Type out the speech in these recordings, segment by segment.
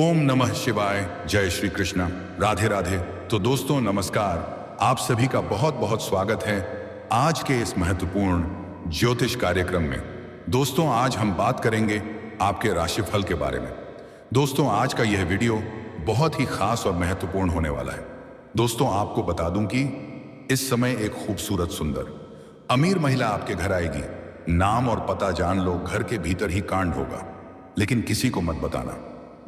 ओम नमः शिवाय। जय श्री कृष्णा। राधे राधे। तो दोस्तों नमस्कार, आप सभी का बहुत बहुत स्वागत है आज के इस महत्वपूर्ण ज्योतिष कार्यक्रम में। दोस्तों आज हम बात करेंगे आपके राशिफल के बारे में। दोस्तों आज का यह वीडियो बहुत ही खास और महत्वपूर्ण होने वाला है। दोस्तों आपको बता दूं कि इस समय एक खूबसूरत सुंदर अमीर महिला आपके घर आएगी। नाम और पता जान लो, घर के भीतर ही कांड होगा, लेकिन किसी को मत बताना,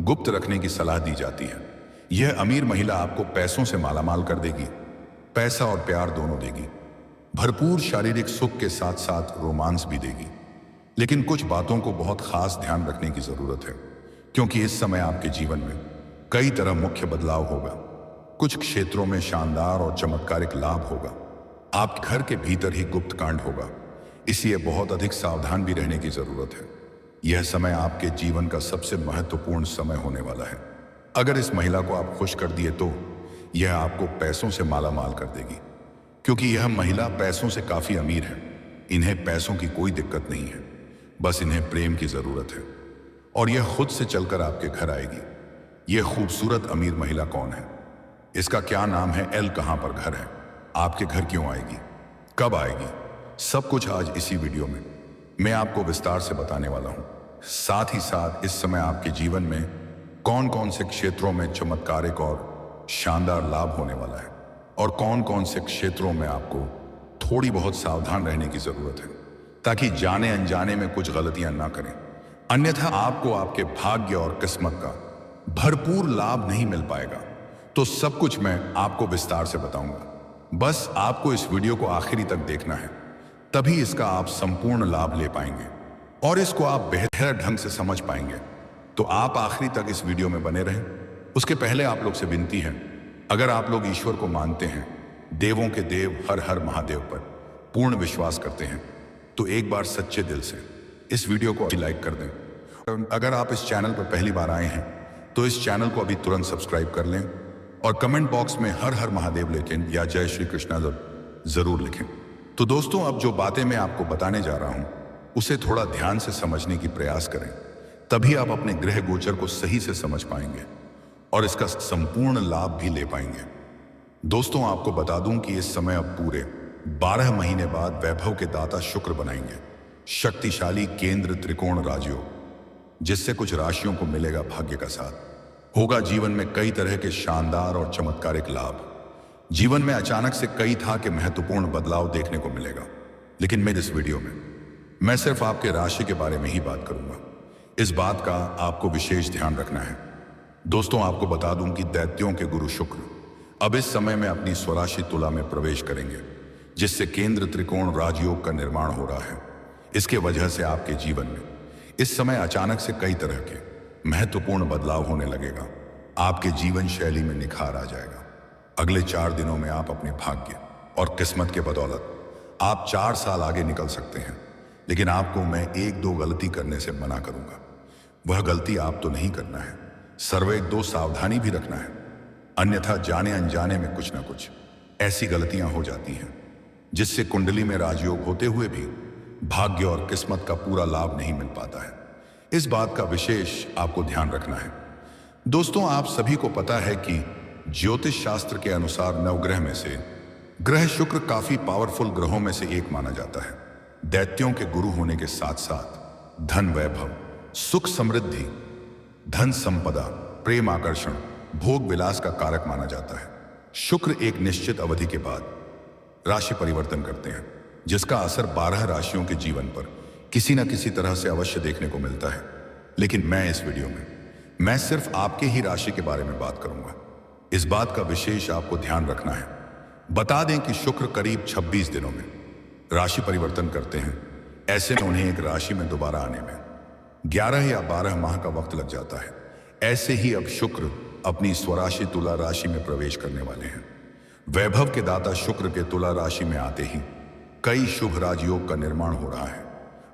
गुप्त रखने की सलाह दी जाती है। यह अमीर महिला आपको पैसों से मालामाल कर देगी, पैसा और प्यार दोनों देगी, भरपूर शारीरिक सुख के साथ साथ रोमांस भी देगी। लेकिन कुछ बातों को बहुत खास ध्यान रखने की जरूरत है, क्योंकि इस समय आपके जीवन में कई तरह मुख्य बदलाव होगा। कुछ क्षेत्रों में शानदार और चमत्कारिक लाभ होगा, आपके घर के भीतर ही गुप्त कांड होगा, इसलिए बहुत अधिक सावधान भी रहने की जरूरत है। यह समय आपके जीवन का सबसे महत्वपूर्ण समय होने वाला है। अगर इस महिला को आप खुश कर दिए तो यह आपको पैसों से मालामाल कर देगी, क्योंकि यह महिला पैसों से काफी अमीर है। इन्हें पैसों की कोई दिक्कत नहीं है, बस इन्हें प्रेम की जरूरत है, और यह खुद से चलकर आपके घर आएगी। यह खूबसूरत अमीर महिला कौन है, इसका क्या नाम है, एल कहां पर घर है, आपके घर क्यों आएगी, कब आएगी, सब कुछ आज इसी वीडियो में मैं आपको विस्तार से बताने वाला हूं। साथ ही साथ इस समय आपके जीवन में कौन कौन से क्षेत्रों में चमत्कारिक और शानदार लाभ होने वाला है, और कौन कौन से क्षेत्रों में आपको थोड़ी बहुत सावधान रहने की जरूरत है, ताकि जाने अनजाने में कुछ गलतियां ना करें, अन्यथा आपको आपके भाग्य और किस्मत का भरपूर लाभ नहीं मिल पाएगा। तो सब कुछ मैं आपको विस्तार से बताऊंगा, बस आपको इस वीडियो को आखिरी तक देखना है, तभी इसका आप संपूर्ण लाभ ले पाएंगे और इसको आप बेहतर ढंग से समझ पाएंगे। तो आप आखिरी तक इस वीडियो में बने रहें। उसके पहले आप लोग से विनती है, अगर आप लोग ईश्वर को मानते हैं, देवों के देव हर हर महादेव पर पूर्ण विश्वास करते हैं, तो एक बार सच्चे दिल से इस वीडियो को लाइक कर दें। अगर आप इस चैनल पर पहली बार आए हैं तो इस चैनल को अभी तुरंत सब्सक्राइब कर लें, और कमेंट बॉक्स में हर हर महादेव लिखें या जय श्री कृष्णा जरूर लिखें। तो दोस्तों अब जो बातें मैं आपको बताने जा रहा हूं उसे थोड़ा ध्यान से समझने की प्रयास करें, तभी आप अपने ग्रह गोचर को सही से समझ पाएंगे और इसका संपूर्ण लाभ भी ले पाएंगे। दोस्तों आपको बता दूं कि इस समय अब पूरे 12 महीने बाद वैभव के दाता शुक्र बनाएंगे शक्तिशाली केंद्र त्रिकोण राजयोग, जिससे कुछ राशियों को मिलेगा भाग्य का साथ। होगा जीवन में कई तरह के शानदार और चमत्कारिक लाभ। जीवन में अचानक से कई था कि महत्वपूर्ण बदलाव देखने को मिलेगा, लेकिन मैं इस वीडियो में मैं सिर्फ आपके राशि के बारे में ही बात करूंगा। इस बात का आपको विशेष ध्यान रखना है। दोस्तों आपको बता दूं कि दैत्यों के गुरु शुक्र अब इस समय में अपनी स्वराशि तुला में प्रवेश करेंगे, जिससे केंद्र त्रिकोण राजयोग का निर्माण हो रहा है। इसके वजह से आपके जीवन में इस समय अचानक से कई तरह के महत्वपूर्ण बदलाव होने लगेगा। आपके जीवन शैली में निखार आ जाएगा। अगले 4 दिनों में आप अपने भाग्य और किस्मत के बदौलत आप 4 साल आगे निकल सकते हैं, लेकिन आपको मैं 1-2 गलती करने से मना करूंगा। वह गलती आप तो नहीं करना है, सर्व 1-2 सावधानी भी रखना है, अन्यथा जाने अनजाने में कुछ ना कुछ ऐसी गलतियां हो जाती हैं जिससे कुंडली में राजयोग होते हुए भी भाग्य और किस्मत का पूरा लाभ नहीं मिल पाता है। इस बात का विशेष आपको ध्यान रखना है। दोस्तों आप सभी को पता है कि ज्योतिष शास्त्र के अनुसार नवग्रह में से ग्रह शुक्र काफी पावरफुल ग्रहों में से एक माना जाता है। दैत्यों के गुरु होने के साथ साथ धन वैभव, सुख समृद्धि, धन संपदा, प्रेम आकर्षण, भोग विलास का कारक माना जाता है। शुक्र एक निश्चित अवधि के बाद राशि परिवर्तन करते हैं, जिसका असर 12 राशियों के जीवन पर किसी न किसी तरह से अवश्य देखने को मिलता है। लेकिन मैं इस वीडियो में मैं सिर्फ आपके ही राशि के बारे में बात करूंगा। इस बात का विशेष आपको ध्यान रखना है। बता दें कि शुक्र करीब 26 दिनों में राशि परिवर्तन करते हैं। ऐसे में उन्हें एक राशि में दोबारा आने में 11 या 12 माह का वक्त लग जाता है। ऐसे ही अब शुक्र अपनी स्वराशि तुला राशि में प्रवेश करने वाले हैं। वैभव के दाता शुक्र के तुला राशि में आते ही कई शुभ राजयोग का निर्माण हो रहा है।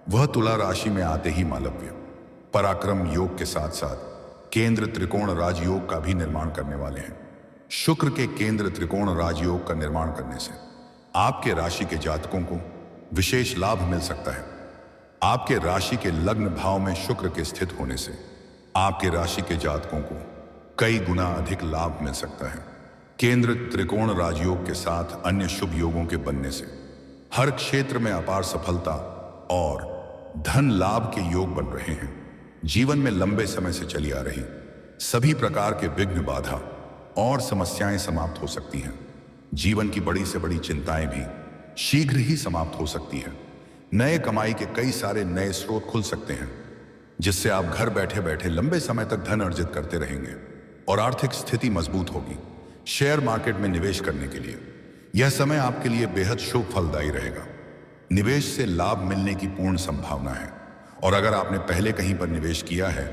वह तुला राशि में आते ही मालव्य पराक्रम योग के साथ साथ केंद्र त्रिकोण राजयोग का भी निर्माण करने वाले हैं। शुक्र के केंद्र त्रिकोण राजयोग का निर्माण करने से आपके राशि के जातकों को विशेष लाभ मिल सकता है। आपके राशि के लग्न भाव में शुक्र के स्थित होने से आपके राशि के जातकों को कई गुना अधिक लाभ मिल सकता है। केंद्र त्रिकोण राजयोग के साथ अन्य शुभ योगों के बनने से हर क्षेत्र में अपार सफलता और धन लाभ के योग बन रहे हैं। जीवन में लंबे समय से चली आ रही सभी प्रकार के विघ्न, बाधा और समस्याएं समाप्त हो सकती हैं। जीवन की बड़ी से बड़ी चिंताएं भी शीघ्र ही समाप्त हो सकती हैं। नए कमाई के कई सारे नए स्रोत खुल सकते हैं, जिससे आप घर बैठे बैठे लंबे समय तक धन अर्जित करते रहेंगे और आर्थिक स्थिति मजबूत होगी। शेयर मार्केट में निवेश करने के लिए यह समय आपके लिए बेहद शुभ फलदायी रहेगा। निवेश से लाभ मिलने की पूर्ण संभावना है और अगर आपने पहले कहीं पर निवेश किया है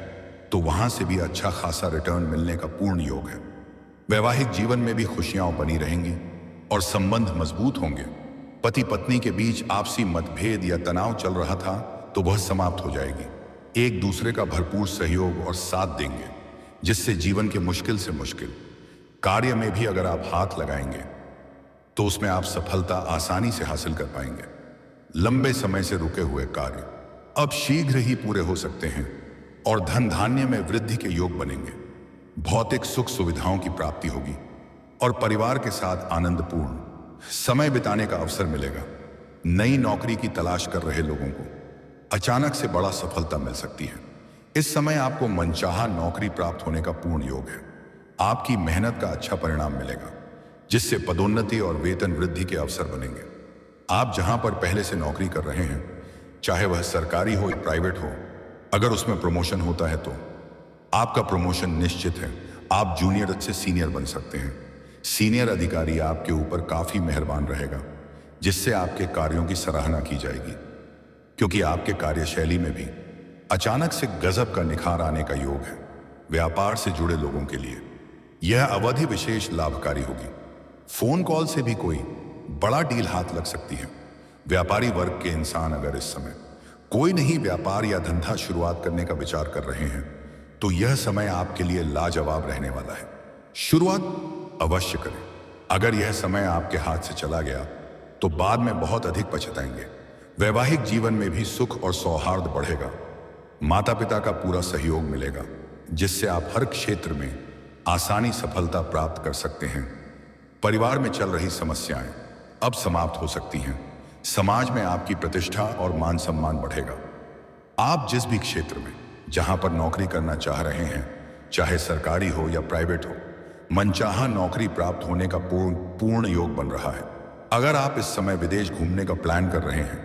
तो वहां से भी अच्छा खासा रिटर्न मिलने का पूर्ण योग है। वैवाहिक जीवन में भी खुशियां बनी रहेंगी और संबंध मजबूत होंगे। पति पत्नी के बीच आपसी मतभेद या तनाव चल रहा था तो वह समाप्त हो जाएगी। एक दूसरे का भरपूर सहयोग और साथ देंगे, जिससे जीवन के मुश्किल से मुश्किल कार्य में भी अगर आप हाथ लगाएंगे तो उसमें आप सफलता आसानी से हासिल कर पाएंगे। लंबे समय से रुके हुए कार्य अब शीघ्र ही पूरे हो सकते हैं और धन धान्य में वृद्धि के योग बनेंगे। भौतिक सुख सुविधाओं की प्राप्ति होगी और परिवार के साथ आनंदपूर्ण समय बिताने का अवसर मिलेगा। नई नौकरी की तलाश कर रहे लोगों को अचानक से बड़ा सफलता मिल सकती है। इस समय आपको मनचाहा नौकरी प्राप्त होने का पूर्ण योग है। आपकी मेहनत का अच्छा परिणाम मिलेगा, जिससे पदोन्नति और वेतन वृद्धि के अवसर बनेंगे। आप जहां पर पहले से नौकरी कर रहे हैं, चाहे वह सरकारी हो या प्राइवेट हो, अगर उसमें प्रमोशन होता है तो आपका प्रमोशन निश्चित है। आप जूनियर से सीनियर बन सकते हैं। सीनियर अधिकारी आपके ऊपर काफी मेहरबान रहेगा, जिससे आपके कार्यों की सराहना की जाएगी, क्योंकि आपके कार्यशैली में भी अचानक से गजब का निखार आने का योग है। व्यापार से जुड़े लोगों के लिए यह अवधि विशेष लाभकारी होगी। फोन कॉल से भी कोई बड़ा डील हाथ लग सकती है। व्यापारी वर्ग के इंसान अगर इस समय कोई नहीं व्यापार या धंधा शुरुआत करने का विचार कर रहे हैं तो यह समय आपके लिए लाजवाब रहने वाला है। शुरुआत अवश्य करें। अगर यह समय आपके हाथ से चला गया तो बाद में बहुत अधिक पछताएंगे। वैवाहिक जीवन में भी सुख और सौहार्द बढ़ेगा। माता पिता का पूरा सहयोग मिलेगा, जिससे आप हर क्षेत्र में आसानी सफलता प्राप्त कर सकते हैं। परिवार में चल रही समस्याएं अब समाप्त हो सकती हैं। समाज में आपकी प्रतिष्ठा और मान सम्मान बढ़ेगा। आप जिस भी क्षेत्र में जहां पर नौकरी करना चाह रहे हैं, चाहे सरकारी हो या प्राइवेट हो, मनचाहा नौकरी प्राप्त होने का पूर्ण योग बन रहा है। अगर आप इस समय विदेश घूमने का प्लान कर रहे हैं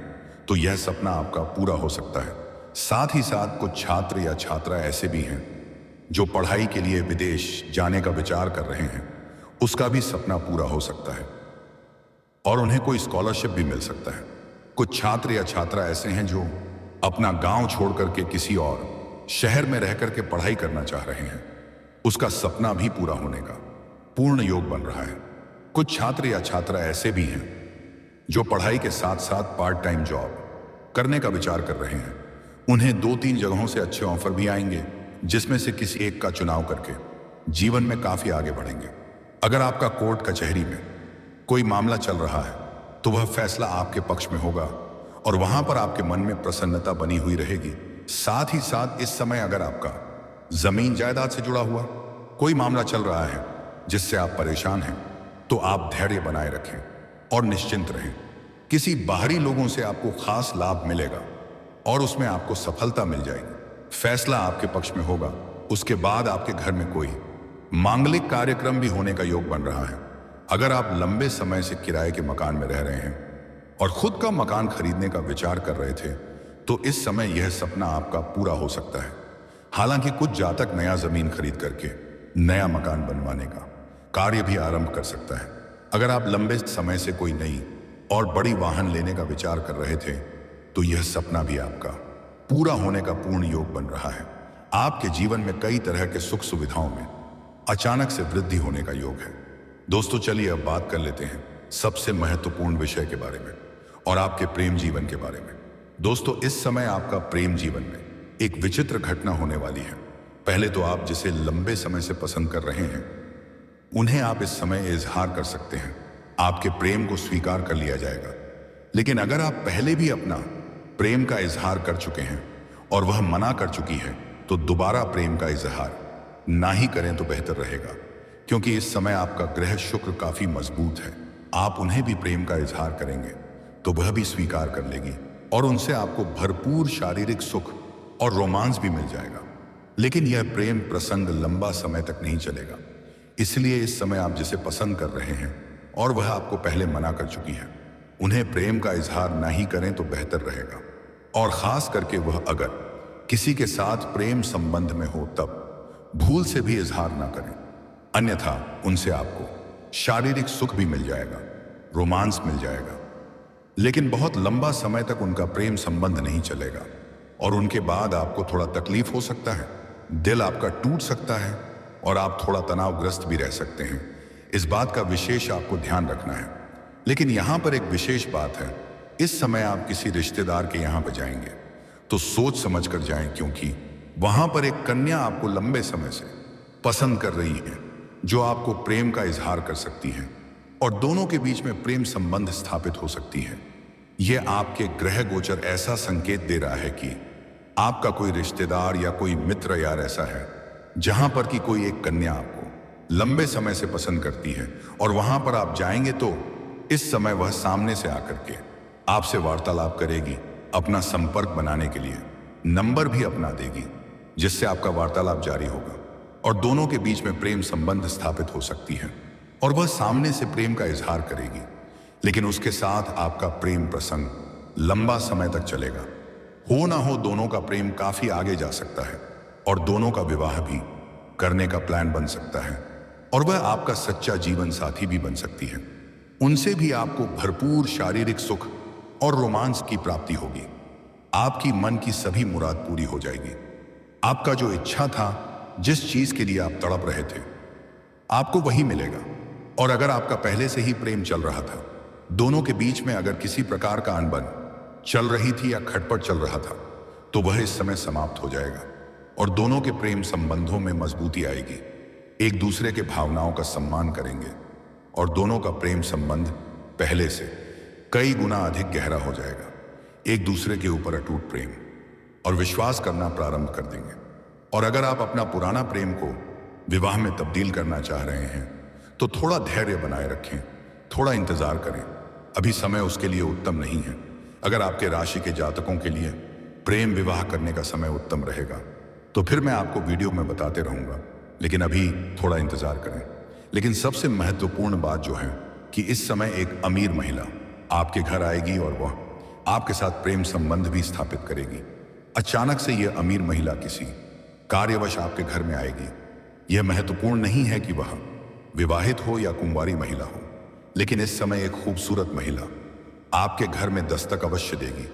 तो यह सपना आपका पूरा हो सकता है। साथ ही साथ कुछ छात्र या छात्रा ऐसे भी हैं जो पढ़ाई के लिए विदेश जाने का विचार कर रहे हैं, उसका भी सपना पूरा हो सकता है और उन्हें कोई स्कॉलरशिप भी मिल सकता है। कुछ छात्र या छात्रा ऐसे हैं जो अपना गांव छोड़ करके किसी और शहर में रह करके पढ़ाई करना चाह रहे हैं, उसका सपना भी पूरा होने का पूर्ण योग बन रहा है। कुछ छात्र या छात्रा ऐसे भी हैं जो पढ़ाई के साथ साथ पार्ट टाइम जॉब करने का विचार कर रहे हैं। उन्हें 2-3 जगहों से अच्छे ऑफर भी आएंगे, जिसमें से किसी एक का चुनाव करके जीवन में काफी आगे बढ़ेंगे। अगर आपका कोर्ट कचहरी में कोई मामला चल रहा है तो वह फैसला आपके पक्ष में होगा और वहां पर आपके मन में प्रसन्नता बनी हुई रहेगी। साथ ही साथ इस समय अगर आपका जमीन जायदाद से जुड़ा हुआ कोई मामला चल रहा है जिससे आप परेशान हैं, तो आप धैर्य बनाए रखें और निश्चिंत रहें। किसी बाहरी लोगों से आपको खास लाभ मिलेगा और उसमें आपको सफलता मिल जाएगी। फैसला आपके पक्ष में होगा। उसके बाद आपके घर में कोई मांगलिक कार्यक्रम भी होने का योग बन रहा है। अगर आप लंबे समय से किराए के मकान में रह रहे हैं और खुद का मकान खरीदने का विचार कर रहे थे तो इस समय यह सपना आपका पूरा हो सकता है। हालांकि कुछ जातक नया जमीन खरीद करके नया मकान बनवाने का कार्य भी आरंभ कर सकता है। अगर आप लंबे समय से कोई नई और बड़ी वाहन लेने का विचार कर रहे थे तो यह सपना भी आपका पूरा होने का पूर्ण योग बन रहा है। आपके जीवन में कई तरह के सुख सुविधाओं में अचानक से वृद्धि होने का योग है। दोस्तों, चलिए अब बात कर लेते हैं सबसे महत्वपूर्ण विषय के बारे में और आपके प्रेम जीवन के बारे में। दोस्तों, इस समय आपका प्रेम जीवन में एक विचित्र घटना होने वाली है। पहले तो आप जिसे लंबे समय से पसंद कर रहे हैं उन्हें आप इस समय इजहार कर सकते हैं। आपके प्रेम को स्वीकार कर लिया जाएगा। लेकिन अगर आप पहले भी अपना प्रेम का इजहार कर चुके हैं और वह मना कर चुकी है तो दोबारा प्रेम का इजहार ना ही करें तो बेहतर रहेगा, क्योंकि इस समय आपका ग्रह शुक्र काफी मजबूत है। आप उन्हें भी प्रेम का इजहार करेंगे तो वह भी स्वीकार कर लेगी और उनसे आपको भरपूर शारीरिक सुख और रोमांस भी मिल जाएगा। लेकिन यह प्रेम प्रसंग लंबा समय तक नहीं चलेगा, इसलिए इस समय आप जिसे पसंद कर रहे हैं और वह आपको पहले मना कर चुकी है, उन्हें प्रेम का इजहार ना ही करें तो बेहतर रहेगा। और खास करके वह अगर किसी के साथ प्रेम संबंध में हो तब भूल से भी इजहार ना करें, अन्यथा उनसे आपको शारीरिक सुख भी मिल जाएगा, रोमांस मिल जाएगा, लेकिन बहुत लंबा समय तक उनका प्रेम संबंध नहीं चलेगा और उनके बाद आपको थोड़ा तकलीफ हो सकता है, दिल आपका टूट सकता है और आप थोड़ा तनावग्रस्त भी रह सकते हैं। इस बात का विशेष आपको ध्यान रखना है। लेकिन यहां पर एक विशेष बात है, इस समय आप किसी रिश्तेदार के यहां पर जाएंगे तो सोच समझ कर जाएं, क्योंकि वहां पर एक कन्या आपको लंबे समय से पसंद कर रही है जो आपको प्रेम का इजहार कर सकती है और दोनों के बीच में प्रेम संबंध स्थापित हो सकती है। यह आपके ग्रह गोचर ऐसा संकेत दे रहा है कि आपका कोई रिश्तेदार या कोई मित्र यार ऐसा है जहां पर कि कोई एक कन्या आपको लंबे समय से पसंद करती है और वहां पर आप जाएंगे तो इस समय वह सामने से आकर के आपसे वार्तालाप करेगी, अपना संपर्क बनाने के लिए नंबर भी अपना देगी, जिससे आपका वार्तालाप जारी होगा और दोनों के बीच में प्रेम संबंध स्थापित हो सकती है और वह सामने से प्रेम का इजहार करेगी। लेकिन उसके साथ आपका प्रेम प्रसंग लंबा समय तक चलेगा। हो ना हो दोनों का प्रेम काफी आगे जा सकता है और दोनों का विवाह भी करने का प्लान बन सकता है और वह आपका सच्चा जीवन साथी भी बन सकती है। उनसे भी आपको भरपूर शारीरिक सुख और रोमांस की प्राप्ति होगी। आपकी मन की सभी मुराद पूरी हो जाएगी। आपका जो इच्छा था, जिस चीज के लिए आप तड़प रहे थे, आपको वही मिलेगा। और अगर आपका पहले से ही प्रेम चल रहा था, दोनों के बीच में अगर किसी प्रकार का अनबन चल रही थी या खटपट चल रहा था, तो वह इस समय समाप्त हो जाएगा और दोनों के प्रेम संबंधों में मजबूती आएगी। एक दूसरे के भावनाओं का सम्मान करेंगे और दोनों का प्रेम संबंध पहले से कई गुना अधिक गहरा हो जाएगा। एक दूसरे के ऊपर अटूट प्रेम और विश्वास करना प्रारंभ कर देंगे। और अगर आप अपना पुराना प्रेम को विवाह में तब्दील करना चाह रहे हैं तो थोड़ा धैर्य बनाए रखें, थोड़ा इंतजार करें। अभी समय उसके लिए उत्तम नहीं है। अगर आपके राशि के जातकों के लिए प्रेम विवाह करने का समय उत्तम रहेगा तो फिर मैं आपको वीडियो में बताते रहूंगा, लेकिन अभी थोड़ा इंतजार करें। लेकिन सबसे महत्वपूर्ण बात जो है कि इस समय एक अमीर महिला आपके घर आएगी और वह आपके साथ प्रेम संबंध भी स्थापित करेगी। अचानक से यह अमीर महिला किसी कार्यवश आपके घर में आएगी। यह महत्वपूर्ण नहीं है कि वह विवाहित हो या कुंवारी महिला हो, लेकिन इस समय एक खूबसूरत महिला आपके घर में दस्तक अवश्य देगी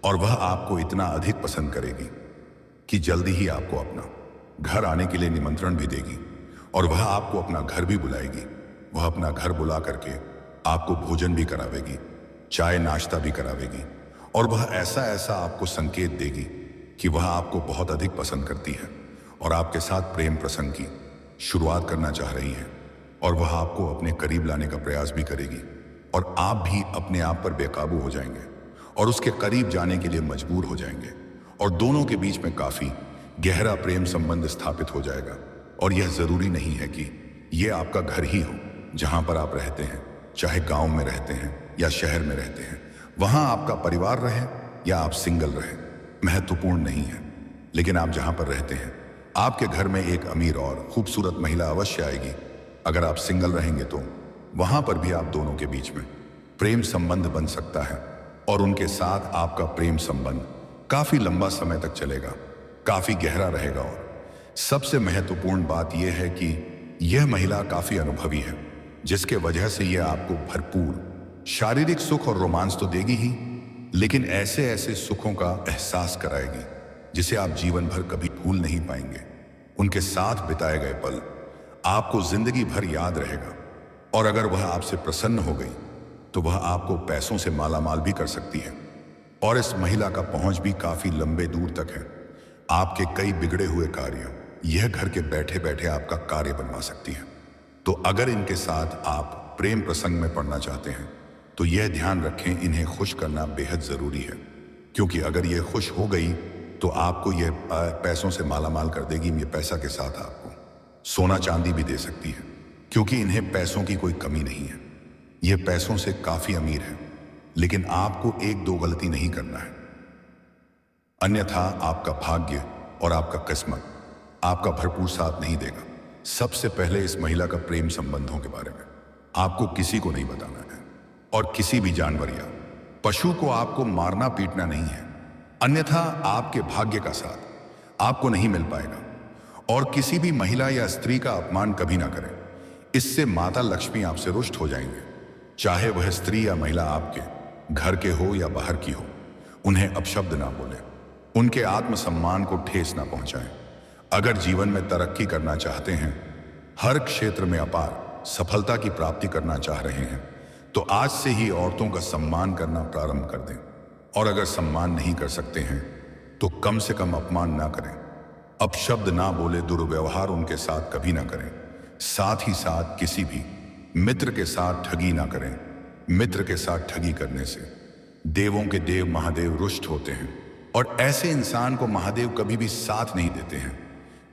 और वह आपको इतना अधिक पसंद करेगी कि जल्दी ही आपको अपना घर आने के लिए निमंत्रण भी देगी और वह आपको अपना घर भी बुलाएगी। वह अपना घर बुला करके आपको भोजन भी करावेगी, चाय नाश्ता भी करावेगी और वह ऐसा ऐसा आपको संकेत देगी कि वह आपको बहुत अधिक पसंद करती है और आपके साथ प्रेम प्रसंग की शुरुआत करना चाह रही है और वह आपको अपने करीब लाने का प्रयास भी करेगी और आप भी अपने आप पर बेकाबू हो जाएंगे और उसके करीब जाने के लिए मजबूर हो जाएंगे और दोनों के बीच में काफी गहरा प्रेम संबंध स्थापित हो जाएगा। और यह जरूरी नहीं है कि यह आपका घर ही हो जहां पर आप रहते हैं, चाहे गांव में रहते हैं या शहर में रहते हैं, वहां आपका परिवार रहे या आप सिंगल रहे, महत्वपूर्ण नहीं है। लेकिन आप जहां पर रहते हैं, आपके घर में एक अमीर और खूबसूरत महिला अवश्य आएगी। अगर आप सिंगल रहेंगे तो वहां पर भी आप दोनों के बीच में प्रेम संबंध बन सकता है और उनके साथ आपका प्रेम संबंध काफी लंबा समय तक चलेगा, काफी गहरा रहेगा। और सबसे महत्वपूर्ण बात यह है कि यह महिला काफी अनुभवी है, जिसके वजह से यह आपको भरपूर शारीरिक सुख और रोमांस तो देगी ही, लेकिन ऐसे ऐसे सुखों का एहसास कराएगी जिसे आप जीवन भर कभी भूल नहीं पाएंगे। उनके साथ बिताए गए पल आपको जिंदगी भर याद रहेगा और अगर वह आपसे प्रसन्न हो गई तो वह आपको पैसों से मालामाल भी कर सकती है। और इस महिला का पहुंच भी काफी लंबे दूर तक है। आपके कई बिगड़े हुए कार्य यह घर के बैठे बैठे आपका कार्य बनवा सकती है। तो अगर इनके साथ आप प्रेम प्रसंग में पड़ना चाहते हैं तो यह ध्यान रखें, इन्हें खुश करना बेहद जरूरी है, क्योंकि अगर यह खुश हो गई तो आपको ये पैसों से मालामाल कर देगी। ये पैसा के साथ आपको सोना चांदी भी दे सकती है, क्योंकि इन्हें पैसों की कोई कमी नहीं है। ये पैसों से काफी अमीर है, लेकिन आपको एक दो गलती नहीं करना है, अन्यथा आपका भाग्य और आपका किस्मत आपका भरपूर साथ नहीं देगा। सबसे पहले इस महिला का प्रेम संबंधों के बारे में आपको किसी को नहीं बताना है, और किसी भी जानवर या पशु को आपको मारना पीटना नहीं है, अन्यथा आपके भाग्य का साथ आपको नहीं मिल पाएगा। और किसी भी महिला या स्त्री का अपमान कभी ना करें, इससे माता लक्ष्मी आपसे रुष्ट हो जाएंगे। चाहे वह स्त्री या महिला आपके घर के हो या बाहर की हो, उन्हें अपशब्द ना बोलें, उनके आत्मसम्मान को ठेस ना पहुंचाएं। अगर जीवन में तरक्की करना चाहते हैं, हर क्षेत्र में अपार सफलता की प्राप्ति करना चाह रहे हैं, तो आज से ही औरतों का सम्मान करना प्रारंभ कर दें। और अगर सम्मान नहीं कर सकते हैं तो कम से कम अपमान ना करें, अपशब्द ना बोले, दुर्व्यवहार उनके साथ कभी ना करें। साथ ही साथ किसी भी मित्र के साथ ठगी ना करें। मित्र के साथ ठगी करने से देवों के देव महादेव रुष्ट होते हैं, और ऐसे इंसान को महादेव कभी भी साथ नहीं देते हैं।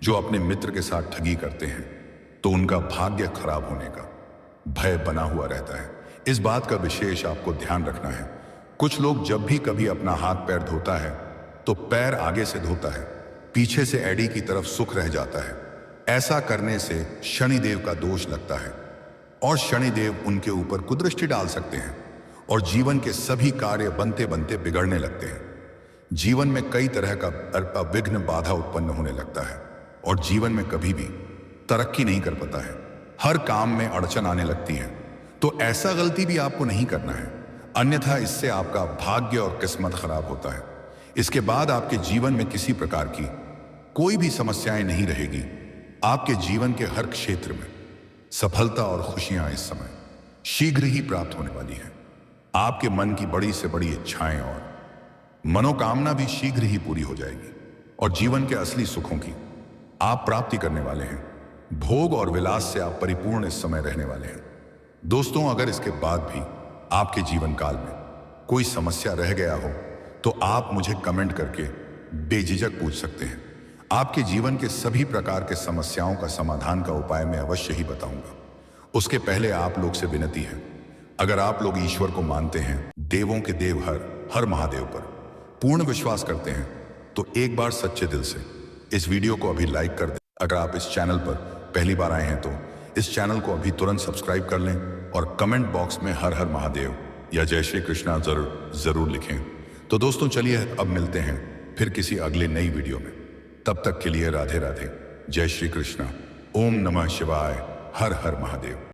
जो अपने मित्र के साथ ठगी करते हैं तो उनका भाग्य खराब होने का भय बना हुआ रहता है। इस बात का विशेष आपको ध्यान रखना है। कुछ लोग जब भी कभी अपना हाथ पैर धोता है तो पैर आगे से धोता है, पीछे से एड़ी की तरफ सुख रह जाता है। ऐसा करने से शनिदेव का दोष लगता है, और शनिदेव उनके ऊपर कुदृष्टि डाल सकते हैं, और जीवन के सभी कार्य बनते बनते बिगड़ने लगते हैं। जीवन में कई तरह का विघ्न बाधा उत्पन्न होने लगता है, और जीवन में कभी भी तरक्की नहीं कर पाता है। हर काम में अड़चन आने लगती है। तो ऐसा गलती भी आपको नहीं करना है, अन्यथा इससे आपका भाग्य और किस्मत खराब होता है। इसके बाद आपके जीवन में किसी प्रकार की कोई भी समस्याएं नहीं रहेगी। आपके जीवन के हर क्षेत्र में सफलता और खुशियां इस समय शीघ्र ही प्राप्त होने वाली हैं। आपके मन की बड़ी से बड़ी इच्छाएं और मनोकामना भी शीघ्र ही पूरी हो जाएगी, और जीवन के असली सुखों की आप प्राप्ति करने वाले हैं। भोग और विलास से आप परिपूर्ण इस समय रहने वाले हैं। दोस्तों, अगर इसके बाद भी आपके जीवन काल में कोई समस्या रह गया हो तो आप मुझे कमेंट करके बेझिझक पूछ सकते हैं। आपके जीवन के सभी प्रकार के समस्याओं का समाधान का उपाय मैं अवश्य ही बताऊंगा। उसके पहले आप लोग से विनती है, अगर आप लोग ईश्वर को मानते हैं, देवों के देव हर महादेव पर पूर्ण विश्वास करते हैं, तो एक बार सच्चे दिल से इस वीडियो को अभी लाइक कर दें। अगर आप इस चैनल पर पहली बार आए हैं तो इस चैनल को अभी तुरंत सब्सक्राइब कर लें, और कमेंट बॉक्स में हर हर महादेव या जय श्री कृष्णा जरूर लिखें। तो दोस्तों, चलिए अब मिलते हैं फिर किसी अगले नई वीडियो में। तब तक के लिए राधे राधे, जय श्री कृष्णा, ओम नमः शिवाय, हर हर महादेव।